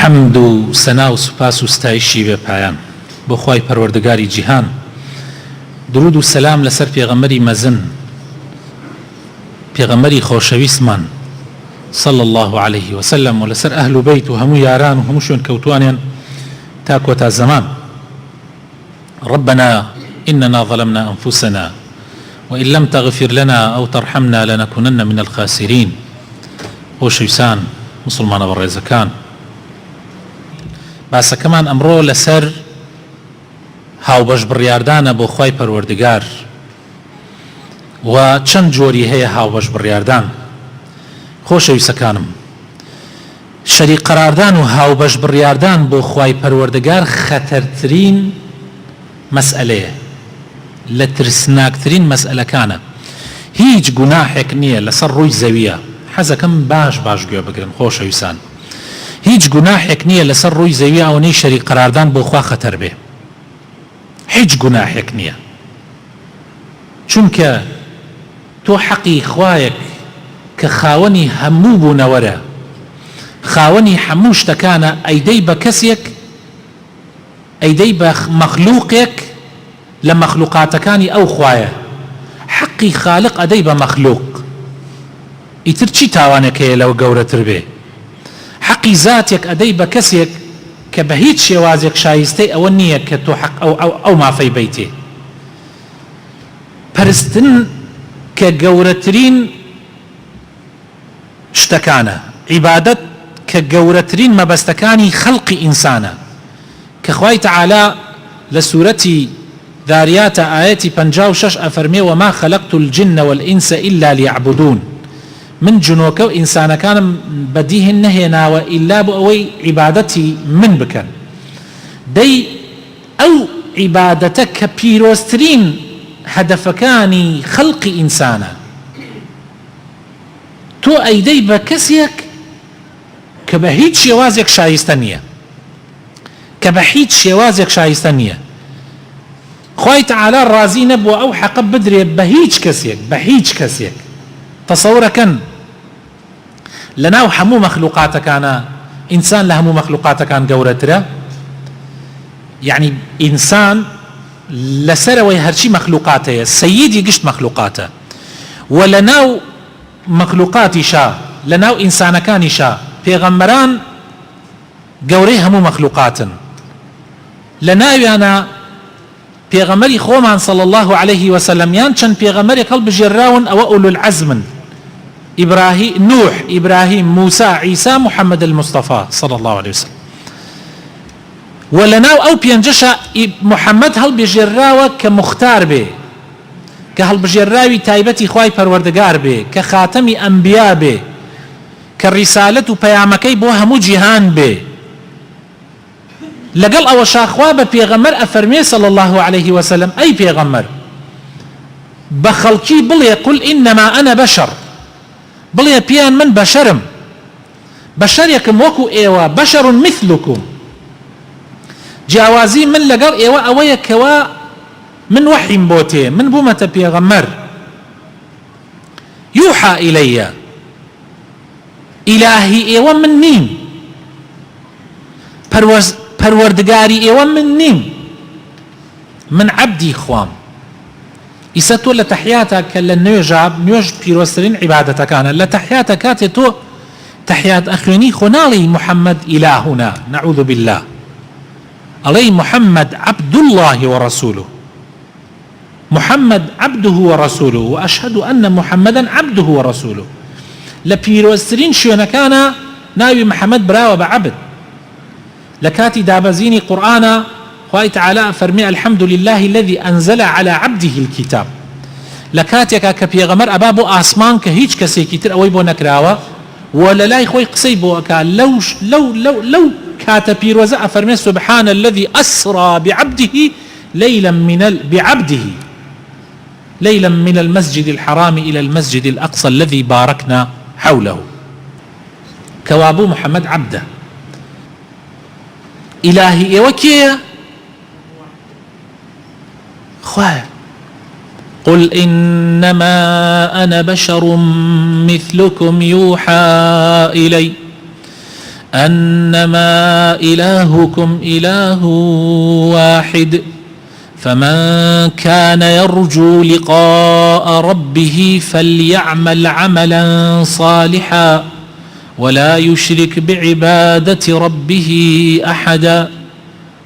حەمد و سەنا و سوپاس و ستایشی بێ پایان بۆ خوای پەروەردگاری جیهان. درود و سەلام لەسەر پێغەمبەری مەزن، پێغەمبەری خۆشەویستمان صلى الله عليه وسلم، و لەسەر ئەهل و بەیت و هەموو یاران و هەموو شوێن کەوتوانیان تا کۆتا زەمان. ربنا إننا ظلمنا أنفسنا وإن لم تغفر لنا أو ترحمنا لنكونن من الخاسرين. خۆشەویستان مسلمانە بەڕێزەکان، باسەکەمان ئەمڕۆ لەسەر هاوبەش بڕیاردانە بۆ خوای پەروەردگار و چەند جۆری هەیە هاوبەش بڕیاردان. خۆشەویستەکانم، شەریک قەراردان و هاوبەش بڕیاردان بۆ خوای پەروەردگار خەتەرترین مەسئلەیە، لە ترسناکترین مەسئلەکانە. هیچ گوناحێک نییە لەسەر ڕووی زەویە، حەزەکەم باش گوێ بگرن خۆشەویستان، هیچ گوناحێک نییە لەسەر ڕووی زەوی ئەوەنەی شەریک قەراردان بۆ خوا خەتەر بێ، هیچ گوناحێک نییە. چونکە تۆ حەقی خوایەک کە خاوەنی هەموو بوونەوەرە، خاوەنی هەموو شتەکانە، ئەیدەی بە کەسێک، ئەیدەی بە مەخلووقێک لە مەخلووقاتەکانی ئەو خوایە، حەقی خالق ئەدەی بە مەخلووق. ئیتر چی تاوانێکەیە لەو گەورەتر بێ؟ حەقی زاتێک ئەدەی بە کەسێک کە بە هیچ شێوازێک شایستەی ئەوە نییە کە تۆ حەق ئەو مافەی بیتێ. پەرستن کە گەورەترین شتەکانە، عیبادەت کە گەورەترین مەبەستەکانی خەڵقی ئینسانە، کە خوای تەعالا لە سوورەتی ذاریاتە ئاەتی 56 ئەفەرمێ وما خەلەقت الجن والئینس إلا ليعبدون، من جنۆکە و ئینسانەکانم بەدیهن نەهێناوە ئیلا بۆ ئەوەی عیبادەتی من بکەن. دەی ئەو عیبادەتە کە پیرۆزترین هەدەفەکانی خەڵقی ئینسانە، تۆ ئەیدەی بە کەسێک کە بە هیچ شێوازێک شایستە نییە، کە بە هیچ شێوازێک شایستە نییە. خوای تەعالا ڕازی نەبووە ئەو حەقە بدرێ بە هیچ کەسێک، بە هیچ کەسێک. تەسەورەکەن لەناو هەموو مەخلووقاتەکانە ئینسان لە هەموو مەخلووقاتەکان گەورەترە، یعنی ئینسان لەسەرەوەی هەرچی مەخلووقاتەیە سەییدی گشت مەخلووقاتە، و لەناو مەخلووقاتیشا، لەناو ئینسانەکانیشا پێغەمبەران گەورەی هەموو مەخلووقاتن. لە ناویانە پێغەمبەری خۆمان صلی الله عليه وسلم یان چەند پێغەمبەرێک هەڵبژێراون ئەوە ئولو العەزمن، نوح، ئیبراهیم، موسا، عیسا، محەممەد المستەفا صلی الله عليه وسلم. و لەناو ئەو پێنجەشە محەممەد هەڵبژێراوە کە مختار بێ، کە هەڵبژێراوی تایبەتی خوای پەروەردگار بێ، کە خاتەمی ئەنبیا بێ، کە ڕیسالەت و پەیامەکەی بۆ هەموو جیهان بێ. لەگەڵ ئەوە شاخوا بە پێغەمبەر ئەفەرمێ صلی الله عليه وسلم ئەی پێغەمبەر بە خەڵکی بڵێ قل ئینەما ئەنە بەشەر، بڵێ پیان من بەشەرم، بەشەرێکم وەکو ئێوە، بەشەر مثلکم، جیاوازی من لەگەڵ ئێوە ئەوەیە کەوا من وحیم بۆ تێ، من بوومەتە پێغەمبەر. یوحا ئیلەیە، ئیلاهی ئێوە من نیم، پەروەردگاری ئێوە من نیم، من عەبدی خوام. ئیسا تۆ لە تەحیاتە کە لە نوێژ پیرۆزترین عیبادەتەکانە، لە تەحیاتە کاتێ تۆ تەحیات ئەخوێنی خۆ ناڵی محەممەد ئیلاهونا نەعوذ بالله، ئەڵێی محەممەد عەبد الله ورسوله، محەممەد عەبده ورسوله، وأشهد أن محەممەدا عەبده ورسوله. لە پیرۆزترین شوێنەکانە ناوی محەممەد براوە بە عەبد. لە کاتی دابەزینی قورئانە خوای تەعالا فەرمێ الحەمد لله الذي أنزل على عبده الكتاب، لە کاتێکا کە پێغەمبەر ئەبا بۆ ئاسمان کە هیچ کەسێکی تر ئەوەی بۆ نەکراوە، و لە لای خۆی قسەی بۆ ئەکا لەو کاتە پیرۆزە ئەفەرمێ سبحان الذي أسرى بعبده ليلا من المسجد الحرام إلى المسجد الأقصى الذي باركنا حوله، كوابو محمد عبده. إلهي إيوكي خواه قل إنما أنا بشر مثلكم يوحى إلي أنما إلهكم إله واحد فمن كان يرجو لقاء ربه فليعمل عملا صالحا ولا يشرك بعبادة ربه أحدا.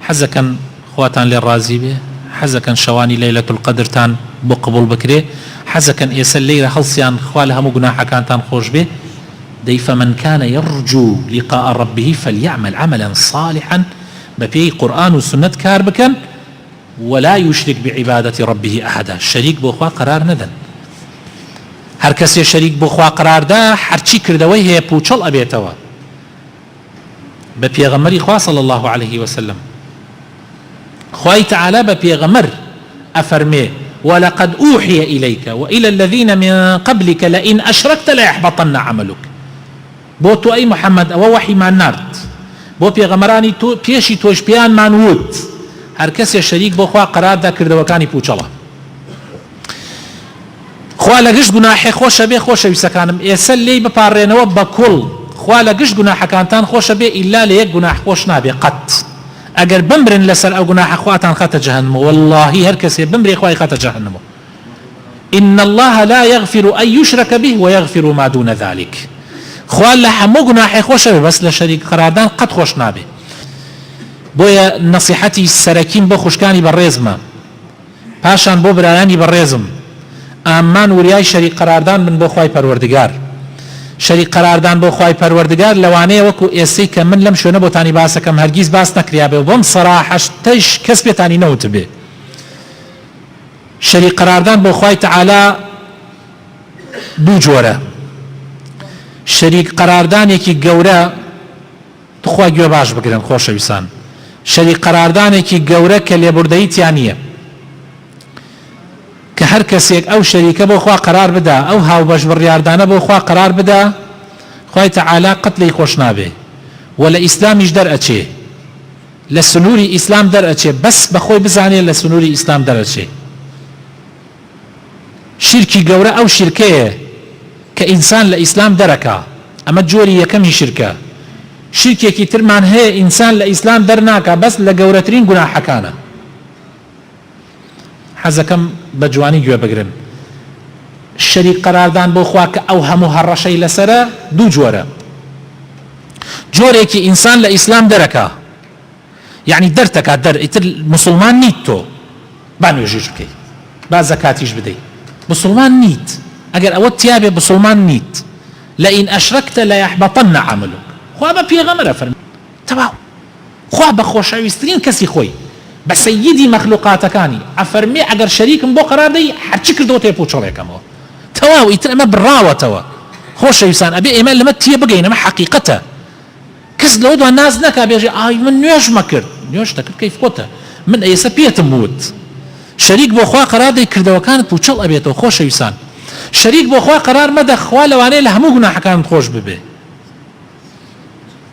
حزكا خواتان للرازي به حزكا شواني ليلة القدر تان بو قبول بكري حزكا يسل ليلة خلصيان خوالها مو قناحا كان تان خوش به دي فمن كان يرجو لقاء ربه فليعمل عملا صالحا بفي قرآن وسنة كاربكا ولا يشرك بعبادة ربه أحدا. شريك بو خوا قرار ندن هر کسی شریک بو خوا قرار دا هر چی کردوی هی پوچل ابیتوا به پیغمبری خوا صلی الله علیه و سلم. خوای تعالی به پیغمبر افرمی ولقد اوحي اليك والى الذين من قبلك لئن اشركت ليحبطن عملك. بو تو ای محمد او وحی ما نرد بو پیغمبرانی تو پیشی توش بیان مانود هر کسی شریک بو خوا قرار دا کردوکانی پوچلا خوا لەگشت گوناحی خۆشە بێ خۆشەویستەکانم ئێستا لێی بپارڕێنەوە بە کوڵ خوا لەگشت گوناحەکانتان خۆشە بێ ئیلا لە یەک گوناح خۆش نابێ قەت. ئەگەر بمرن لەسەر ئەو گوناحە خواتان خەتە جەهەنەمەوە واللهی هەر کەسێ بمرێ خوای خەتە جەهەنەمەوە. إن الله لا يغفر أن يشرك به ويغفر ما دون ذلك. خوا لە هەموو گوناحی خۆشە بێ بەس لە شەریک قەراردان قەت خۆش نابێ. بۆیە نەسیحەتی سەرەکیم بۆ خوشکانی بەڕێزمە پاشان بۆ برایانی بەڕێزم ئامان وریای شەریک قەراردان من بۆ خوای پەروەردگار. شەریک قەراردان بۆ خوای پەروەردگار لەوانەیە وەکو ئێستەی کە من لەم شوێنە بۆتانی باسەکەم هەرگیز باس نەکریا بێ و بەم سەراحەتەش کەس پێتانی نەوت بێ. شەریک قەراردان بۆ خوای تەعالا دوو جۆرە. شەریک قەراردانێکی گەورە توخوای گوێ باش بگرن خۆشەویستان. شەریک قەراردانێکی گەورە کە لێبوردەییتیان نییە کە هەر کەسێک ئەو شەریکە بۆ خوا قەرار بدا ئەو هاوبەش بڕیاردانە بۆ خوا قەرار بدا خوای تەعالا قەت لێی خۆش نابێ و لە ئیسلامیش دەرئەچێ لە سنووری ئیسلام دەرئەچێ بەس بەخۆی بزانێ لە سنووری ئیسلام دەرئەچێ. شیرکی گەورە ئەو شیرکەیە کە ئینسان لە ئیسلام دەرەکا ئەمە جۆری یەکەمی شیرکە. شیرکێکی ترمان هەیە ئینسان لە ئیسلام دەرناکا بەس لە گەورەترین گوناحەکانە. حەزەکەم بە جوانی گوێ بگرن. شەریک قەراردان بۆ خوا کە ئەو هەموو هەڕەشەی لەسەرە دوو جۆرە. جۆرێکی ئینسان لە ئیسلام دەرەکا یعنی دەرتەکا دەر ئیتر مسلمان نیت تۆ با نوێژیش بکەیت با زەکاتیش بدەیت مسلمان نیت ئەگەر ئەوە تیابێ مسلمان نیت لئین ئەشرەکتە لەیەحبەطەن عەمەلوک. خوا بە پێغەمبەرە فەرمێ تەواو خوا بە خۆشەویستترین کەسی خۆی بە سەیدی مەخلوقاتەکانی ئەفەرمێ ئەگەر شەریکم بۆ قەرار دەی هەرچی کردەوە تێ پوچەڵێکەمەوە تەواو ئیتر ئەمە بڕاوەتەوە. خۆشەویستان ئەبێ ئێمە لەمە تێ بگەین ئەمە حەقیقەتە. کەس لەوە دوان ناز نەکا بێژێ ئای من نوێژ مەکرد نوێژ دەکرد کەیف خۆتە من ئێستا پێتم وت شەریک بۆ خوا قەرار دەی کردەوەکانت پوچەڵ ئەبێتەوە. خۆشەویستان شەریک بۆ خوا قەرار مەدە خوا لەوانەیە لە هەموو گوناحەکانت خۆش ببێ.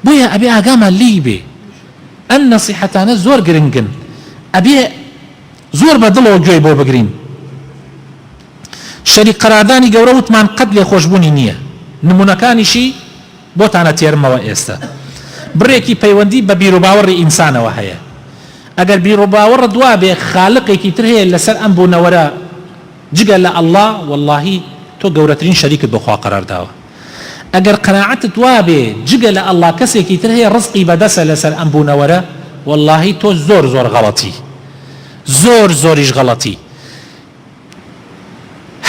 بۆیە ئەبێ ئاگامان لی بێ ئەم نەسیحەتانە زۆر گرنگن ئەبێ زۆر بە دڵەوە گوێی بۆ بگرین. شەریک قەراردانی گەورە وتمان قەت لێ خۆشبوونی نییە. نمونەکانیشی بۆتانە تێرمەوە ئێستا. بڕێکی پەیوەندی بە بیرروباوەڕی ئینسانەوە هەیە. ئەگەر بیرروباوەڕ دوا بێ خالقێکی تر هەیە لەسەر ئەم بوونەوەرە جگە لە ئەڵڵا وەڵڵاهی تۆ گەورەترین شەریکت بۆ خوا قەرار داوە. ئەگەر قەناعەتت وا بێ جگە لە ئەڵڵا کەسێکی تر هەیە ڕزقی بەدەسە لەسەر ئەم بوونەوەرە واللهی تۆ زۆر زۆر غەڵەتی زۆر زۆریش غەڵەتی.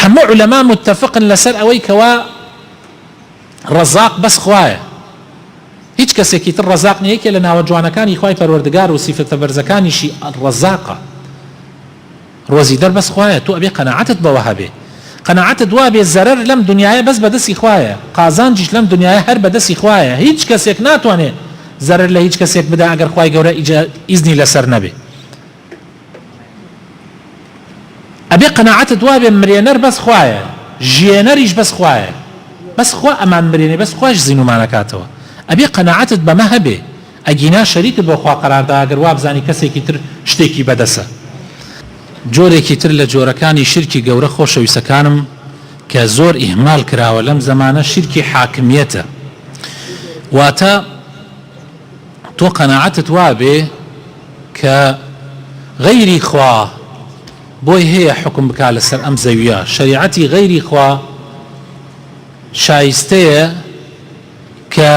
هەموو عولەما متفقن لەسەر ئەوەی کەوا ڕەزاق بەس خوایە. هیچ کەسێکی تر ڕەزاق نییە یەکێ لە ناوە جوانەکانی خوای پەروەردگار و سیفەتە بەرزەکانیشی ڕەزاقە ڕۆزی دەر بەس خوایە. تۆ ئەبێ قەناعەتت بەوە هەبێ قەناعەتت وا بێ زەرەر لەم دنیاە بەس بەدەستی خوایە قازانجیش لەم دنیاە هەر بەدەستی خوایە. هیچ کەسێک ناتوانێت زەرەر لە هیچ کەسێک بدا ئەگەر خوای گەورە ئیزنی لەسەر نەبێ. ئەبێ قەناعەتت وا بێ مرێنەر بەس خوایە ژێنەریش بەس خوایە بەس خوا ئەمان مرێنێ بەس خوایش زینومانەکاتەوە. ئەبێ قەناعەتت بەمە هەبێ ئەگینا شەریکت بۆ خوا قەراردا ئەگەر وا بزانی کەسێکی تر شتێکی بەدەسە. جۆرێکی تر لە جۆرەکانی شیرکی گەورە خۆشەویستەکانم کە زۆر ئیهمال کراوە لەم زەمانە شیرکی حاکمیەتە. واتە تۆ قەناعەتت وا بێ کە غەیری خوا بۆی هەیە حکم بکا لەسەر ئەم زەویە شەریعەتی غەیری خوا شایستەیە کە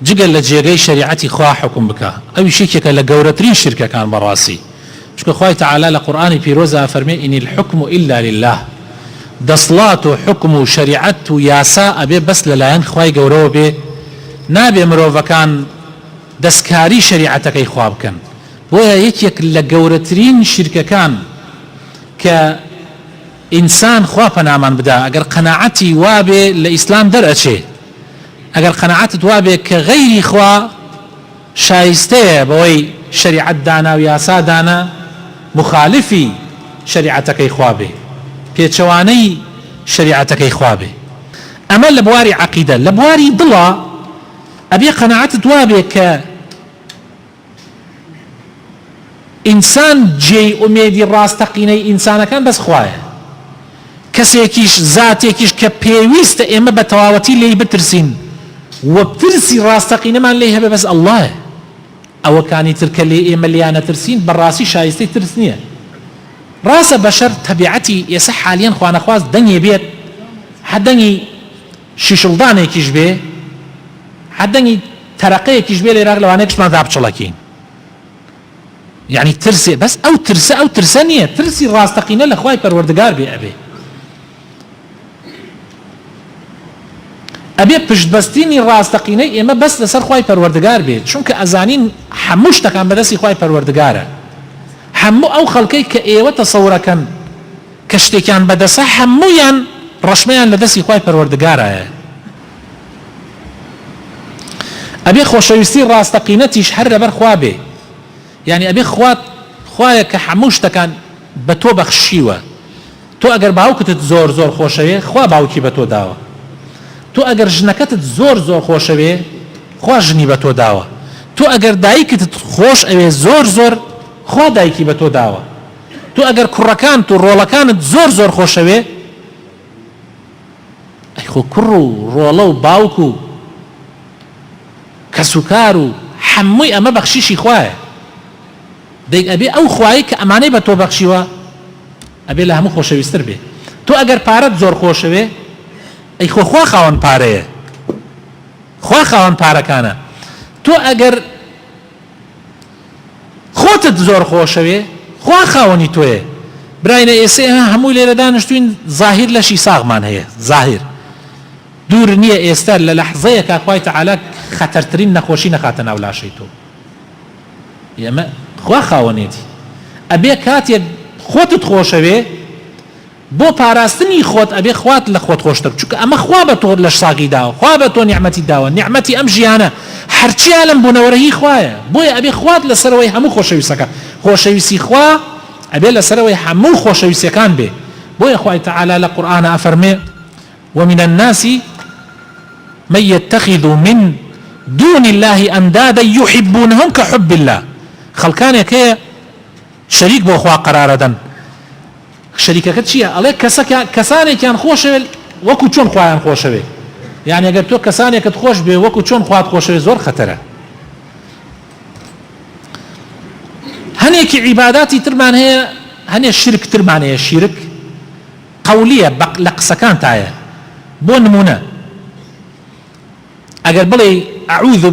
جگەل لە جێگەی شەریعەتی خوا حکم بکا ئەویش یەکێکە لە گەورەترین شرکەکان بەڕاستی چونکە خوای تەعالا لە قورئانی پیرۆزە فەرمێ ئینی الحکم ئیلا لله دەسڵات و حکم و شەریعەت و یاسا ئەبێ بەس لەلایەن خوای گەورەوە بێ نابێ مرۆڤەکان دەستکاری شەریعەتەکەی خوا بکەن بۆیە یەکێک لە گەورەترین شرکەکان کە ئینسان خوا پەنامان بدا ئەگەر قەناعەتی وابێ لە ئیسلام دەرئەچێ ئەگەر قەناعەتت وابێ کە غەیری خوا شایستەیە بەوەی شەریعەت دانا و یاسا دانا مخالفی شەریعەتەکەی خوا بێ پێچەوانەی شەریعەتەکەی خوا بێ ئەمە لە بواری عەقیدە لە بواری دڵە ئەبێ قەناعەتت وابێ کە ئینسان جێی ئومێدی ڕاستەقینەی ئینسانەکان بەس خوایە کەسێکیش زاتێکیش کە پێویستە ئێمە بە تەواوەتی لێی بترسین و ترسی ڕاستەقینەمان لێی هەبێ بەس ئەڵڵایە ئەوەکانی تر کە لێ ئێمە لیانە ترسین بەڕاستی شایستەی ترس نییە ڕاستە بەشەر تەبیعەتی ئێستا حالیان خوا نەخواست دەنگێ بێت حەدەنگی شیشڵدانێکیش بێ حەدەنگی تەرەقەیەکیش بێ لێرا لەوانەیە پشمان دابچڵەکەین یعنی ترسێ بەس ئەو ترسە نییە ترسی ڕاستەقینە لە خوای پەروەردگار بێ ئەبێ پشتبەستینی ڕاستەقینەی ئێمە بەس لەسەر خوای پەروەردگار بێت چونکە ئەزانین هەموو شتەکان بەدەستی خوای پەروەردگارە هەموو ئەو خەڵکەی کە ئێوە تەسەوڕەکەن کە شتێکیان بەدەسە هەموویان ڕەشمەیان لە دەستی خوای پەروەردگارایە ئەبێ خۆشەویستی ڕاستەقینەتیش هەر لەبەر خوا بێ یعنی ئەبێ خوایە کە هەموو شتەکان بە تۆ بەخشیوە تۆ ئەگەر باوکتت زۆر زۆر خۆشەوێ خوا باوکی بە تۆ داوە تۆ ئەگەر ژنەکەتت زۆر زۆر خۆشەوێ خوا ژنی بە تۆ داوە تۆ ئەگەر دایکتت خۆش ئەوێ زۆر زۆر خوا دایکی بە تۆ داوە تۆ ئەگەر کوڕەکانت و ڕۆڵەکانت زۆر زۆر خۆشەوێ ئەی خۆ کوڕ و ڕۆڵە و باوک و کەسوکار و هەمووی ئەمە بەخشیشی خوایە دەی ئەبێ ئەو خوایی کە ئەمانەی بە تۆ بەخشیوە ئەبێ لە هەموو خۆشەویستتر بێ تۆ ئەگەر پارەت زۆر خۆشەوێ ئەی خۆ خوا خاوەن پارەیە خوا خاوەن پارەکانە تۆ ئەگەر خۆتت زۆر خۆشەوێ خوا خاوەنی تۆیە براینە ئێستا هەمووی لێرە دانیشتوین زاهیر لەشی ساغمان هەیە زاهیر دوور نییە ئێستا لە لەحزەیەکە خوای تەعالا خەتەرترین نەخۆشی نەخاتە ناو لاشەی تۆ ئێمە خوا خاوەنێتی ئەبێ کاتێک خۆتت خۆشەوێ بۆ پاراستنی خۆت ئەبێ خوات لە خۆت خۆشتر چونکە ئەمە خوا بە تۆ لەش ساغی داوە خوا بە تۆ نیعمەتی داوە نیعمەتی ئەم ژیانە هەرچی لەم بوونەوەرە هی خوایە بۆیە ئەبێ خوات لەسەرەوەی هەموو خۆشەویستەکە خۆشەویستی خوا ئەبێ لەسەرەوەی هەموو خۆشەویستەکان بێ بۆیە خوای تەعالا لە قورئانە ئەفەرمێ ومن الناس من يتخذ من دون الله أندادا يحبونهم كحب الله خەڵکانێک هەیە شەریک بۆ خوا قەرارە دەن شەریکەکە چییە ئەڵێ کەسانێکیان خۆشەوێ وەکو چۆن خوایان خۆشەوێ یعنی ئەگەر تۆ کەسانێکت خۆش بێ وەکو چۆن خوات خۆشەوێ زۆر خەتەرە هەنێکی عیباداتی ترمان هەیە هەنێ شرک ترمان هەیە شیرک قەولیە لە قسەکان تایە بۆ نمونە ئەگەر بڵێ ئەعوذ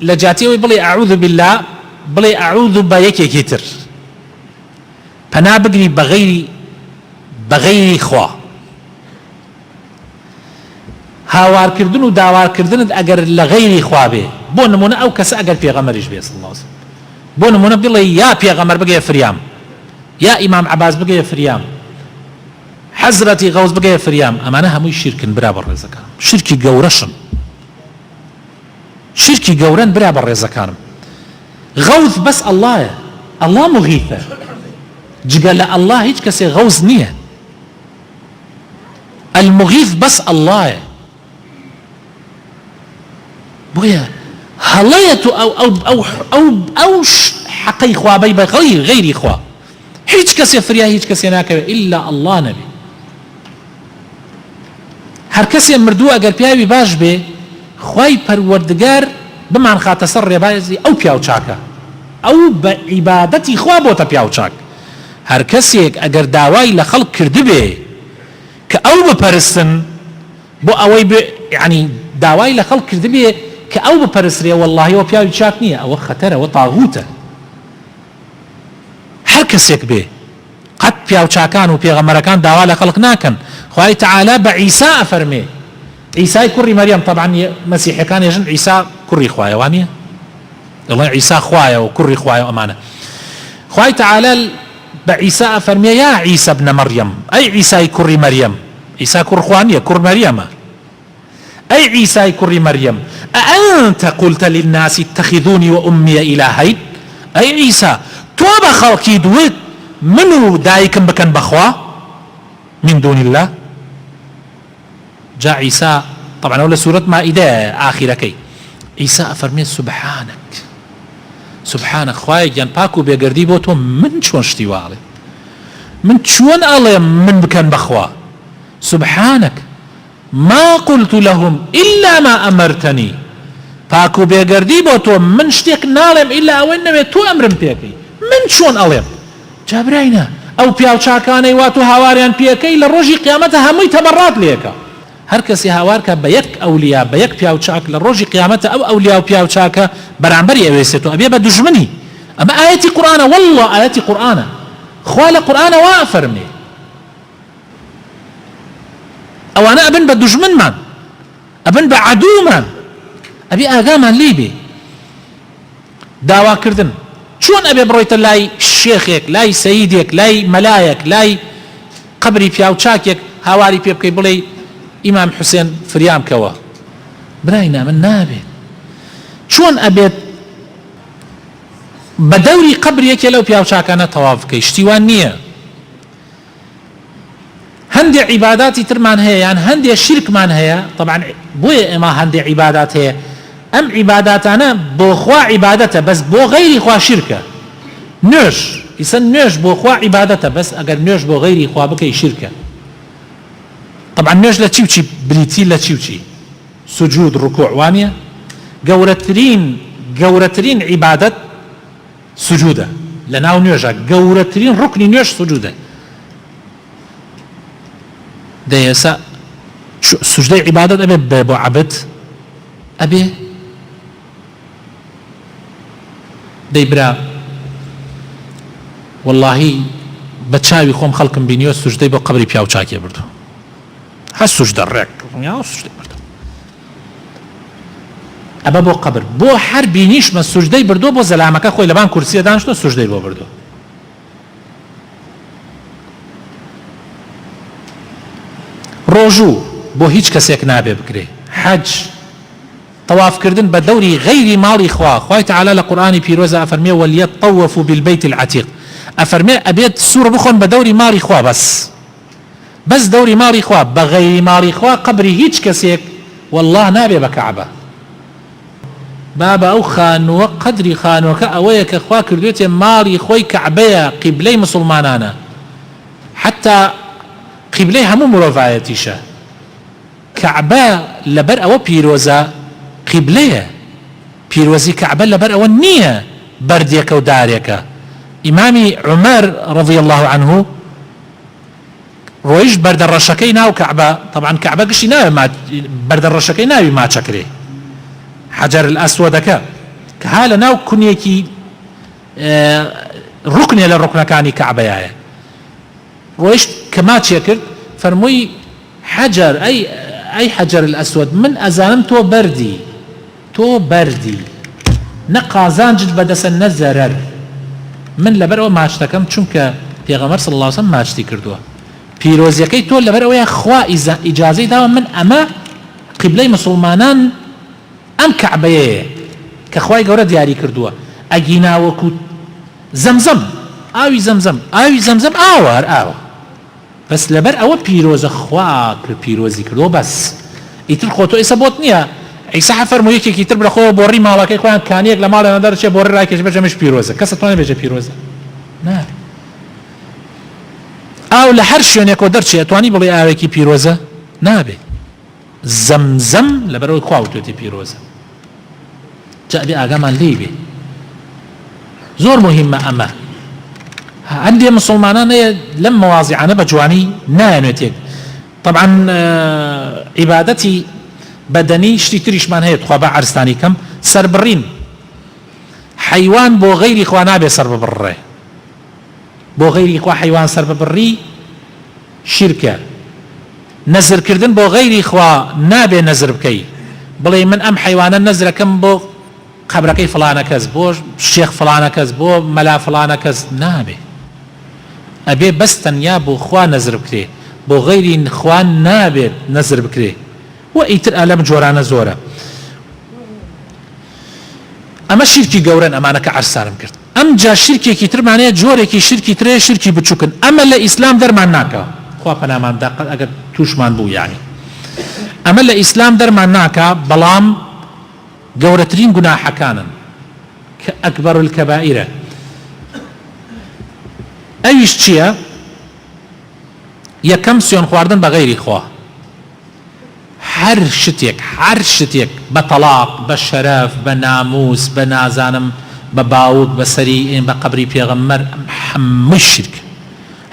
لە جاتیەوەی بڵێ ئەعوذ بالله بڵێ ئەعوذ بە یەکێکی تر پەنا بگری بەغەیری خوا هاوارکردن و داوارکردنت ئەگەر لە غەیری خوا بێ بۆ نمونە ئەو کەسە ئەگەر پێغەمەریش بێ صلی الله علیه وسلم بۆ نمونە بڵێ یا پێغەمەر بگەیە فریام یا ئیمام عەباس بگەیە فریام حەزرەتی غەوز بگەیە فریام ئەمانە هەمووی شیرکن برا بە ڕێزەکان شیرکی گەورەشن شیرکی گەورەن برا بە ڕێزەکانم غەوز بەس ئەڵڵایە ئەڵڵا مغیثە جگە لە ئەڵڵا هیچ کەسێ غەوز نییە المغیث بەس ئەڵڵایە بۆیە هەڵەیەت ئەو حەقەی خوابەی بە غەیری خوا هیچ کەسێ فریا هیچ کەسێ ناکەوێت ئیلا ئەڵڵا نەبێ هەر کەسێ مردووە ئەگەر پیاوی باش بێ خوای پەروەردگار بمان خاتە سەر ڕێبازی ئەو پیاو چاکە، ئەو بە عیبادەتی خوا بۆتە پیاو چاک. هەر کەسێک ئەگەر داوای لە خەڵک کردبێ کە ئەو بپەرستن بۆ ئەوەی یعنی داوای لە خەڵک کردبێ کە ئەو بپەرسرێ وەڵڵاهی ئەوە پیاوی چاک نییە، ئەوە خەتەرە، ئەوە تاغوتە. هەر کەسێک بێ قەت پیاو چاکان و پێغەمبەرەکان داوا لە خەڵک ناکەن. خوای تەعالا بە عیسا ئەفەرمێ، عیسای کوڕی مەریەم، طبعا مەسیحەکان ێژن عیسا کوڕی خوایە، وانە دەڵێن عیسا خوایە و کوڕی خوایە ئەمانە. خوای تەعالا بە عیسا ئەفەرمێ یا عیسا ابن مەریەم، ئەی عیسای کوڕی مەریەم، عیسا کوڕ خوا نییە، کوڕ مەریەمە. ئەی عیسای کوڕی مەریەم ئەئەنتە قولتە للناس اتەخذونی وئومی ئیلاهین، ئەی عیسا تۆ بە خەڵکی دوت من و دایکم بکەن بەخوا من دون الله. جا عیسا طبعا ئەو لە سورەت مائیدە ئاخیرەکەی، عیسا ئەفەرمێ سوبحانك سبحانك خوای گیان پاک و بێگردی بۆ تۆ، من چۆن شتی واڵێ، من چۆن ئەڵێم من بکەن بەخوا، سبحانك ما قلت لهم إلا ما أمرتني، پاک و بێگردی بۆ تۆ، من شتێک ناڵێم ئیلا ئەوەی نەوێت تۆ ئەمرم پێکەی، من چۆن ئەڵێم. جابراینە ئەو پیاو چاکانەی وات و هاواریان پێکەی لە ڕۆژی قیامەتە هەمووی تەبەڕات لێکە. هەر کەسی هاوارکە بە یەک ئەولیا بە یەک پیاو چاک لە ڕۆژی قیامەتە ئەو ئەولیا و پیاو چاکە بەرامبەری ئەوێسێت و ئەبێ بە دوژمنی. ئەمە ئاەتی قورئانە، وەڵڵا ئاەتی قورئانە، خوا لە قورئانە وا ئەفەرمێ ئەوانە ئەبن بە دوژمنمان، ئەبن بە عەدوومان، ئەبێ ئاگامان لێ بێ. داواکردن چۆن ئەبێ بڕۆیتە لای شێخێک، لای سەییدێک، لای مەلایەک، لای قبری پیاو چاکێک هاواری پێ بکەی بڵێ ئیمام حوسێن فریام کەوە، براینا من نابێت. چۆن ئەبێت بە دەوری قبرێکێ لەو پیاو چاکانە تەواف بکەی، شتیوان نییە. هەندێک عیباداتی ترمان هەیە یان هەندێک شیرکمان هەیە، طبعا بۆیە ئێمە هەندێک عیبادات هەیە، ئەم عیباداتانە بۆ خوا عیبادەتە بەس بۆ غەیری خوا شیرکە. نوێژ ئیسەن نوێژ بۆ خوا عیبادەتە بەس ئەگەر نوێژ بۆ غەیری خوا بکەی شیرکە. طبعا نوێژ لە چی و چی بریتی، لە چی و چی؟ سجود ڕکوع وانە گەورەترین عیبادەت سجودە لە ناو نوێژە، گەورەترین ڕوکنی نوێژ سجودە. دەیەسا سجدەی عیبادەت ئەبێ بۆ عەبد، ئەبێ دەیبرا واللهی بە چاوی خۆم خەڵکم بینیوە سجدەی بۆ قبری پیاو چاکێ بردو، هەر سجدە ڕێک سجدەی بردو، ئەبە بۆ قبر، بۆ هەر بینیشمە سجدەی بردو، بۆ زەلامەکە خۆی لەبان کورسیە دانیشتۆ سجدەی بۆ بردو. ڕۆژوو بۆ هیچ کەسێک نابێ بکرێ، حەج طوافکردن بە دەوری غەیری ماڵی خوا. خوای تەعالا لە قورئانی پیرۆزە ئەفەرمێ وەلیەطەوەفوا بالبەیت العەتیق، ئەفەرمێ ئەبێت سوور بخۆن بە دەوری ماڵی خوا، بەس دەوری ماڵی خوا، بە غەیری ماڵی خوا قبری هیچ کەسێک والله نابێ بە کەعبە. بابە ئەو خانووە قەدری خانووەکە ئەوەیە کە خوا کردوێتێ ماڵی خۆی کەعبەیە، قیبلەی مسلمانانە، حتا قیبلەی هەموو مرۆڤایەتیشە. کەعبە لەبەر ئەوە پیرۆزە قیبلەیە، پیرۆزی کەعبە لەبەر ئەوە نییە بەردێکە و دارێکە. ئیمامی عومەر ڕەضی الله عنه ڕۆیشت بەردەڕەشەکەی ناو کەعبە، طبعا کەعبە گشتی ناوێ بەردەڕەشەکەی ناوی ماچەکرێ، حەجەر الئەسوەدەکە کە ها لە ناو کونیەکی ڕوکنێ لە ڕوکنەکانی کەعبەیە. ڕۆیشت کە ماچێ کرد فەرمووی حەجەر ئەی حەجەر الئەسوەد، من ئەزانم تۆ بەردی نە قازانجت بەدەسە نە زەرەر، من لەبەرەوە ماچ دەکەم چونکە پێغەمبەر صلی الله علیه و سلم ماچتی کردووە، پیرۆزیەکەی تۆ لەبەر ئەوەیە خوا ئیجازەی داوە من ئەمە قیبلەی مسلمانان ئەم کەعبەیەیە کە خوای گەورە دیاری کردووە. ئەگیناوەکو زەمزەم، ئاوی زەمزەم ئاوە، هەر ئاوە، بەس لەبەر ئەوە پیرۆزە خوا پیرۆزی کردووە، بەس ئیتر خۆتۆ ئێستا بۆت نییە. عیسا فەرمووی یەکێکی تر برەخۆوە بۆڕی ماڵەکەی خۆیان کانیەک لە ماڵیانە دەرچێ بۆڕی ڕاکێش بەجەمش پیرۆزە، کەسە توانێت بێژە پیرۆزە نابێت. ئاو لە هەر شوێنێکەوە دەرچێت توانی بڵێ ئاوێکی پیرۆزە نابێت. زەمزەم لەبەرەوەی خوا وتوێتی پیرۆزە. جاء بآقامان ليبي زور مهمة أما عندي مسلمانان لم مواضيعنا بجواني نانوتيك طبعا عبادتي بدني شتي تريش من هي تخوابا عرستاني كم سربرين حيوان بو غير إخوانا بي سربري بو غير إخوان حيوان سربري شركة نزر كردن بو غير إخوة نابي نزر بكي بلي من أم حيوانا نزر كم بو قبركي فلانا كز بو الشيخ فلانا كز بو ملا فلانا كز نابي أبي بس تنيا بو إخوة نزر بكري بو غير إخوة نابي نزر بكري وإيتر ألم جورانا زورا أما شركي قورن أمانك عرسانم كرت أم جا شركي كتر معناه جوري شركي تري شركي بتشوكن أما الإسلام در معناك خوا پنامان دا اگر توشمان بو يعني اما الاسلام در معناك بلام قورترين قناح كانا كأكبر الكبائر ايش چيا يكم سيون خواردن بغير خوا هر شتيك بطلاق بشرف بناموس بنازانم بباوك بسريئين بقبري بيغمر مشرك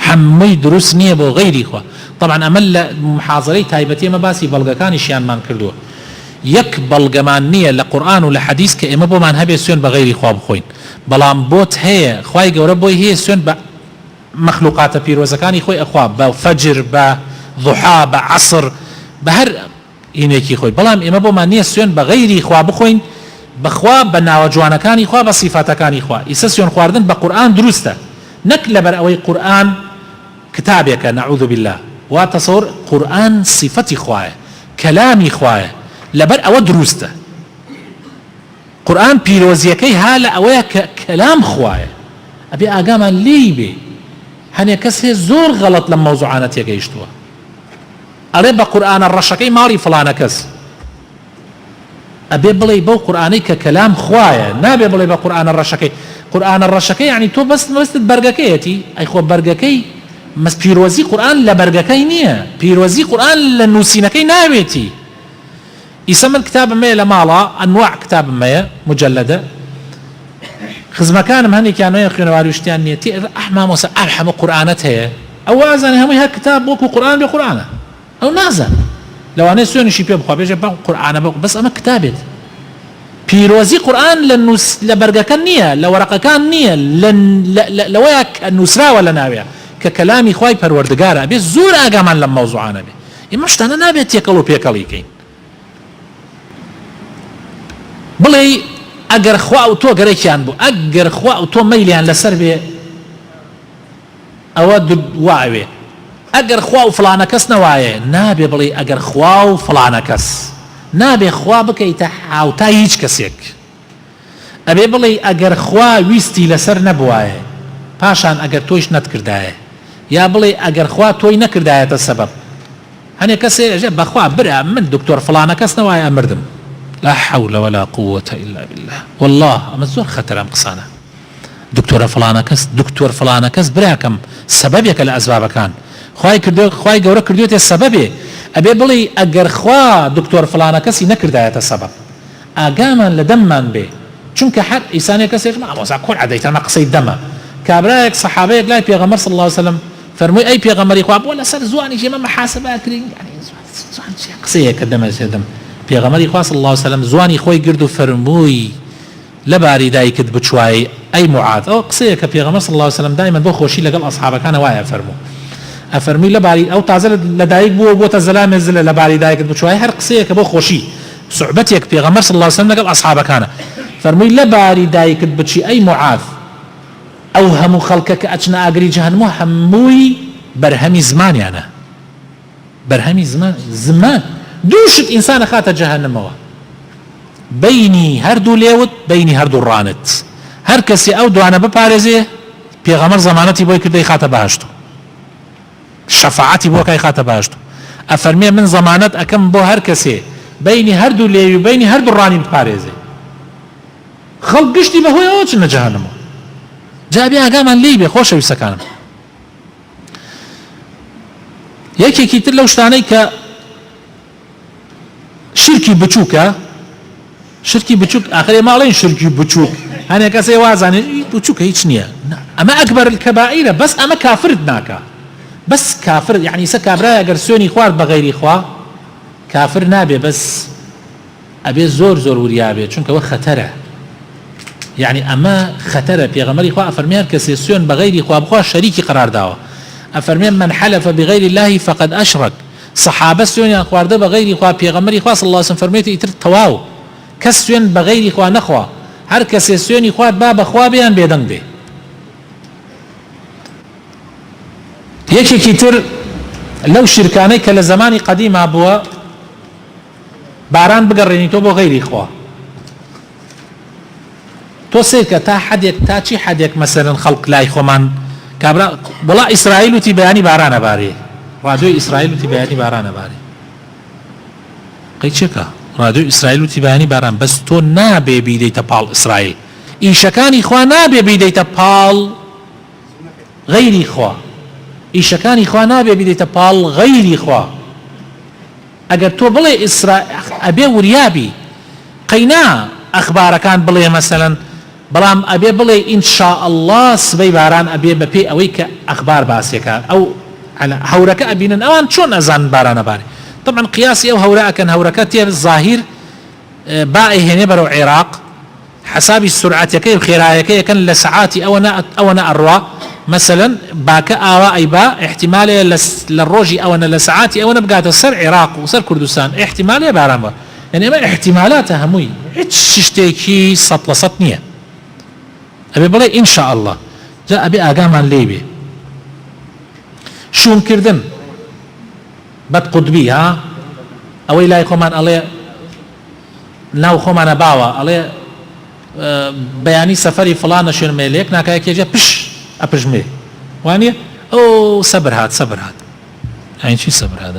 حمي دروس نية بو غيري خوا طبعا أمل محاضري تايبتي مباسي بلغكاني شيان مان كردوه يك بلغمان نية لقرآن ولحديث كإما بو من هبه سيون بغيري خوا بخوين بلان بوت هي خواي قورب بوي هي سيون بمخلوقات بيروزكاني خوي أخوا بفجر بضحى بعصر بهر إنيكي خوي بلان إما بو من نية سيون بغيري خوا بخوين بخوا بناوجوانكاني خوا بصفاتكاني خوا إسا سيون خواردن بقرآن دروسته نك لبر أوي قرآن كتابك نعوذ بالله وتصور قرآن صفتي خوايا كلامي خوايا لبر أو دروسته قرآن بيروزيكي هالا أوي كلام خوايا أبي أقاما ليبي هني كسه زور غلط لما موضوعانات يجيشتوا أريب قرآن الرشكي ماري فلانا كس أبي بلي بو قرآني ككلام خوايا نابي بلي بو قرآن الرشكي قرآن الرشكي يعني تو بس برقكيتي أي خو برقكي مس بيروزي قرآن لبرقكي نية بيروزي قرآن لنوسينكي نابيتي يسمى الكتاب ما لمالا أنواع كتاب ما مجلدة خزم كان مهني كانوا يخينوا واريشتيان نيتي أحمى موسى أرحم قرآنتها أو أزن هم هي كتاب بوكو قرآن بقرآنه أو نازل لو أنا سوني شيء بيبقى بيجي بقى قرآن بقى بس أما كتابت بيروزي قرآن لبرقة كان نية لورقة كان نية لوياك النسرة ولا نابية ككلامي خواي پروردگار أبي زور أقامان لما موضوعانا بي إماشت أنا نابية تيكلو بيكاليكين بلي أقر خواء تو قريكيان بو أقر خواء تو ميليان لسر بي أود واعوي أقر خواء فلانا كس نوايه نابي بلي أقر خواء فلانا كس نابي خوا بكي تحاوتا هيج كسيك أبي بلي أقر خوا ويستي لسر نبوايه پاشان أقر تويش نتكردايه يا بلي أقر خوا توي نكردايه السبب هني كسي أجيب بخوا برا من دكتور فلانا كس نوايه أمردم لا حول ولا قوة إلا بالله والله أما زور خطر أم قصانا دكتور فلانا كس براكم سببك لأسباب كان خواهي قورا كردوية السبب أبي بلي أقر خوا دكتور فلانا كسي نكرداية السبب أقاما لدمان بي چونك حر إساني كسي ما موسى كل عديتا ما قصي الدم كابرايك صحابيك لا بيغمر صلى الله عليه وسلم فرمي أي بيغمر خواب ولا سر زواني شيء ما محاسبة كرين يعني زوان شيء قصية كدم سيدم بيغمر خواب صلى الله عليه وسلم زواني خوي قردو فرموي لباري دايك بشواي أي معاذ أو قصية كبيغمر صلى الله عليه وسلم دائما بو خوشي لقل أصحابه كان وايا فرمو أفرمي لباري أو تعزل لدايك بو تزلام يزل لباري دايك بشواي هر قصية كبو خوشي صعبتك بيغمر صلى الله عليه وسلم لقل أصحابه كان فرمي لباري دايك بشي أي معاذ أوهم خلقك أجنا أقري جهنمو هموي برهمي زمان يعني برهمي زمان دوشت إنسان خات جهنمو بيني هردو ليوت بيني هردو رانت هر كسي أو دوانا ببارزي بيغمر زمانتي بوي كردي خات بهشتو شفاعتي بوكاي خات بهشتو أفرمي من زمانت أكم بو هر كسي بيني هردو ليو بيني هردو راني ببارزي خلق قشتي بهوي أوچنا جهنمو جابي أقاما ليبي خوش ويسكانم يكي كيتر لو شتاني ك شركي بچوكا شرکی بچوک آخر ماڵین شرکی بچوک هەنێ کەسێ وازانێ بچووکە هیچ نییە ئەمە ئەکبەر الکەبائیرە بەس ئەمە کافرت ناکە بەس کافر یعنی سە کابرای ئەگەر سوێنی خوارد بە غەیری خوا کافر نابێ بەس ئەبێ زۆر زۆر وریابێ چونکەوە خەتەرە یعنی ئەمە خەتەرە پێغەمبەری خوا ئەفەرمیان کەسێ سوێن بە غەیری خوا بخوا شەریکی قرار داوە ئەفەرمیان من حلف بغەیری الله فقد أشرك صحابە سوێنیان خواردە بە غەیری خوا پێغەمبەری خوا صلی الله علیه وسلم فەرمێتی ئیتر تەواو کەس سوێن بە غەیری خوا نەخوا هەر کەسێ سوێنی خوارد با بەخوا بێیان بێدەنگ بێ یەکێکی تر لەو شیرکانەی کە لە زمانی قەدیما بووە باران بگەڕێنیتەوە بۆ غەیری خوا تۆ سێکە تا حەدێک تا چی حەدێک مەسەرن خەڵک لای خۆمان کابرا بەڵا ئیسرائیل وتی بەیانی بارانە بارێ ڕادیۆی ئیسرائیل وتی بەیانی بارانە بارێ قەی چێکە ڕادیۆی ئیسرائیل وتی بەیانی باران بەس تۆ نابێ بیدەیتە پاڵ ئیسرائیل ئیشەکانی خوا نابێ بیدەیتە پاڵ غەیری خوا ئیشەکانی خوا نابێ بیدەیتە پاڵ غەیری خوا ئەگەر تۆ بڵێ ئەبێ وریابی قەینا ئەخبارەکان بڵێ مەسەلەن بەڵام ئەبێ بڵێ ئینشاء الله سبەی باران ئەبێ بەپێی ئەوەی کە ئەخبار باسیەکە ئەو هەورەکە ئەبینن ئەوان چۆن ئەزان بارانە بارێ طبعا قیاسی ئەو هەورە ئەکەن هەورەکە تێ ظاهیر با ئەیهێنێ بەرەو عێراق حسابی سرعەتەکەی و خێرایەکەی یەکەن لە سەعاتی ئەوەنە ئەڕوا مثلا باکە ئاوا ئەیبا احتیمالێ لە ڕۆژی ئەوەنە لە سەعاتی ئەوەنە بگاتە سەر عێراق و سەر کوردستان احتیمالێ باران بە يعني ئەمە احتیمالاتە هەمووی هیچ شتێکی 100% نییە ئەبێ بڵێ ئینشاء الله جا ئەبێ ئاگامان لێ بێ شومکردن بەدقوتبی ها ئەوەی لای خۆمان ئەڵێ ناو خۆمانە باوە ئەڵێ بەیانی سەفەری فڵانە شوێن مێلێک ناکایەکێجە پش ئەپژمێ وانە ئەو سەبر هات ئەین چی سەبر هات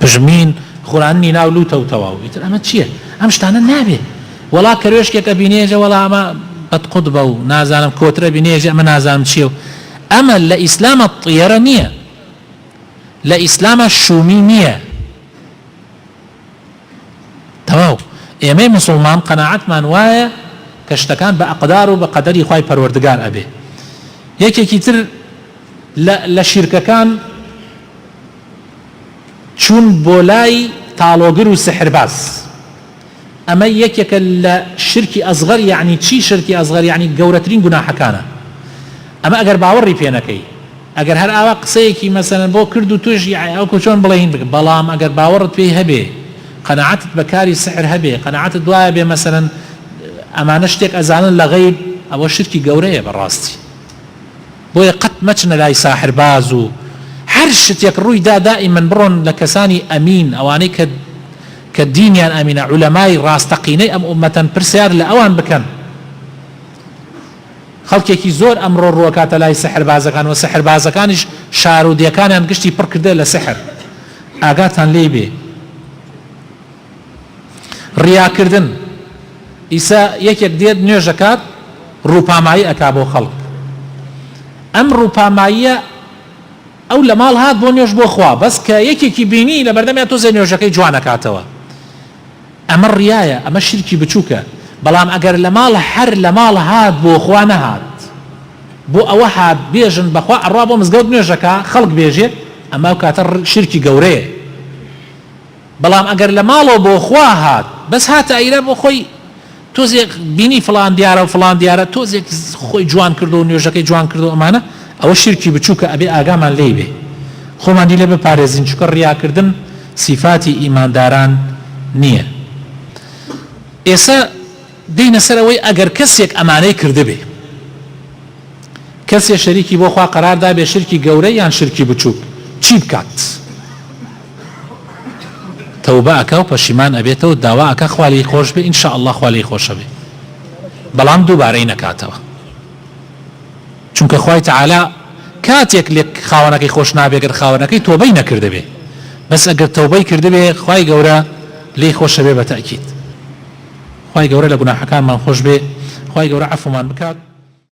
پژمین خورانی ناو لوتە و تەواو ئیتر ئەمە چییە ئەم شتانە نابێ وەڵا کەروێشکێکە بینێژە وەڵا ئەمە بەدقوت بە و نازانم کۆترە بینێژە ئەمە نازانم چییە و ئەمە لە ئیسلامە طیەرە نییە لە ئیسلامە شومی نییە تەواو ئێمەی موسڵمان قەناعەتمان وایە کە شتەکان بە ئەقدار و بە قەدەری خوای پەروەردگار ئەبێ یەکێکی تر لە شیرکەکان چون بۆ لای تاڵۆگر و سحرباز ئەمە یەکێکە لە شرکی ئەزغەر یعنی چی شرکی ئەزغەر یعنی گەورەترین گوناحەکانە ئەمە ئەگەر باوەڕی پێ نەکەی ئەگەر هەر ئاوا قسەیەکی مەسەلەن بۆ کرد و توش ئەو چۆن بڵێین بەڵام ئەگەر باوەڕت پێی هەبێ قەناعەتت بەکاری سحر هەبێ قەناعەتت دوایە بێ مەسەلەن ئەمانە شتێک ئەزانن لە غەیب ئەوە شرکی گەورەیە بەڕاستی بۆیە قەت مەچنە لای ساحرباز و هەر شتێک ڕوویدا دائیمەن بڕۆن لە کەسانی ئەمین ئەوانەی کە دینیان ئەمینە عولەمای ڕاستەقینەی ئەم ئومەتەن پرسیار لە ئەوان بکەن خەڵکێکی زۆر ئەمڕۆ ڕووەکاتە لای سحربازەکان و سحربازەکانیش شارودیەکانیان گشتی پڕ کردێ لە سحر ئاگاتان لێ بێ ڕیاکردن ئیسا یەکێک دێت نوێژەکات ڕووپامایی ئەکا بۆ خەڵک ئەم ڕووپاماییە ئەو لە ماڵ هات بۆ نوێژ بۆ خوا بەس کە یەکێکی بینی لە بەردەمیان تۆزێ نوێژەکەی جوانەکاتەوە ئەمە ڕیایە ئەمە شرکی بچووکە بەڵام ئەگەر لە ماڵ هەر لە ماڵ هات بۆ خوا نەهات بۆ ئەوە هات بێژن بەخوا ئەڕوا بۆ مزگەوت نوێژەکە خەڵک بێژێت ئەمە ئەو کاتە شرکی گەورەیە بەڵام ئەگەر لە ماڵەوە بۆ خوا هات بەس هاتە ئەیرە بۆ خۆی تۆزێک بینی فڵان دیارە و فڵان دیارە تۆزێک خۆی جوان کردو و نوێژەکەی جوان کردو ئەمانە ئەوە شرکی بچووکە ئەبێ ئاگامان لێ بێ خۆمانی لێ بپارێزین چونکە ڕیاکردن سیفاتی ئیمانداران نییە ئێستا دێنە سەرەوەی ئەگەر کەسێک ئەمانەی کردبێ کەسێ شەریکی بۆ خوا قەراردا بێ شرکی گەورە یان شرکی بچووک چی بکات تەوبە ئەکا و پەشیمان ئەبێتەوە داوا ئەکا خوا لێی خۆش بێ ئینشاء الله خوا لێی خۆشە بێ بەڵام دووبارەی نەکاتەوە چونکە خوای تەعالا کاتێک لێک خاوەنەکەی خۆش نابێگەر خاوەنەکەی تۆبەی نەکردبێ بەس ئەگەر تەوبەی کردبێ خوای گەورە لێی خۆشە بێ بە تەئکید خوای گەورە لە گوناحەکانمان خۆش بێ خوای گەورە عەفومان بکات